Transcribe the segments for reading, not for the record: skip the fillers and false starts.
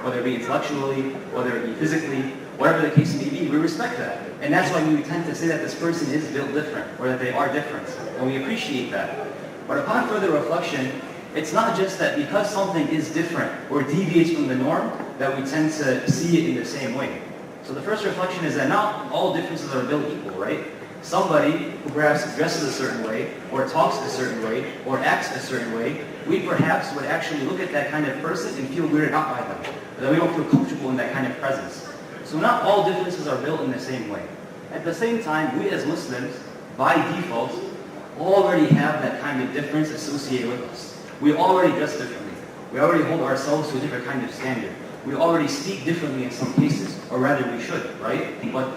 whether it be intellectually, whether it be physically, whatever the case may be, we respect that. And that's why we tend to say that this person is built different, or that they are different, and we appreciate that. But upon further reflection, it's not just that because something is different or deviates from the norm, that we tend to see it in the same way. So the first reflection is that not all differences are built equal, right? Somebody who perhaps dresses a certain way, or talks a certain way, or acts a certain way, we perhaps would actually look at that kind of person and feel weirded out by them, that we don't feel comfortable in that kind of presence. So not all differences are built in the same way. At the same time, we as Muslims, by default, already have that kind of difference associated with us. We already dress differently. We already hold ourselves to a different kind of standard. We already speak differently in some cases, or rather we should, right? But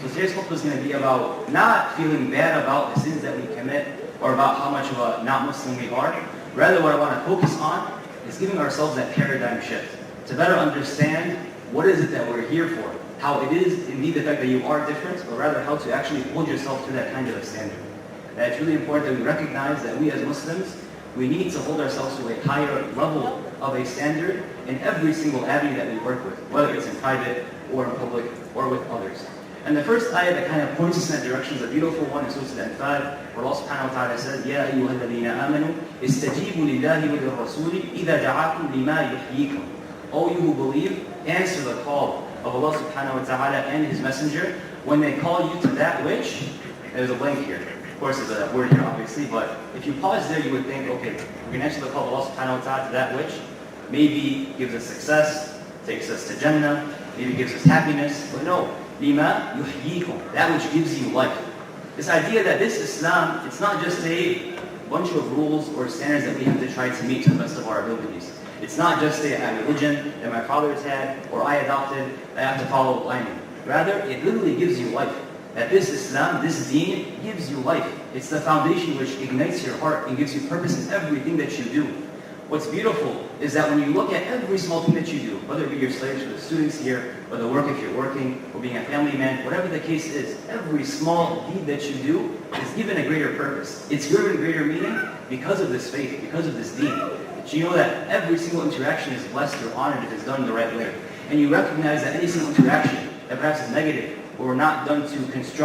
so today's khutbah is going to be about not feeling bad about the sins that we commit, or about how much of a not Muslim we are. Rather, what I want to focus on is giving ourselves that paradigm shift, to better understand what is it that we're here for, how it is indeed the fact that you are different, or rather how to actually hold yourself to that kind of a standard. That it's really important that we recognize that we as Muslims, we need to hold ourselves to a higher level of a standard in every single avenue that we work with, whether it's in private or in public or with others. And the first ayah that kind of points us in that direction is a beautiful one in Surah Al-Anfal, where Allah subhanahu wa ta'ala says, يَا أَيُّهَا الَّذِينَ آمَنُوا اسْتَجِيبُوا لِلَّهِ وَلِلرَّسُولِ إِذَا دَعَاكُمْ لِمَا يُحْيِيكُمْ. O you who believe, answer the call of Allah subhanahu wa ta'ala and His Messenger when they call you to that which, there's a blank here. Of course, there's a word here, obviously, but if you pause there, you would think, okay, we're going to answer the call of Allah subhanahu wa ta'ala to that which maybe gives us success, takes us to Jannah, maybe gives us happiness, but no, lima yuhyikum, that which gives you life. This idea that this Islam, it's not just a bunch of rules or standards that we have to try to meet to the best of our abilities. It's not just a religion that my fathers had or I adopted that I have to follow blindly. Rather, it literally gives you life. That this Islam, this deen, gives you life. It's the foundation which ignites your heart and gives you purpose in everything that you do. What's beautiful is that when you look at every small thing that you do, whether it be your slaves or the students here, or the work if you're working, or being a family man, whatever the case is, every small deed that you do is given a greater purpose. It's given greater meaning because of this faith, because of this deen. So you know that every single interaction is blessed or honored if it's done the right way. And you recognize that any single interaction that perhaps is negative or not done to construct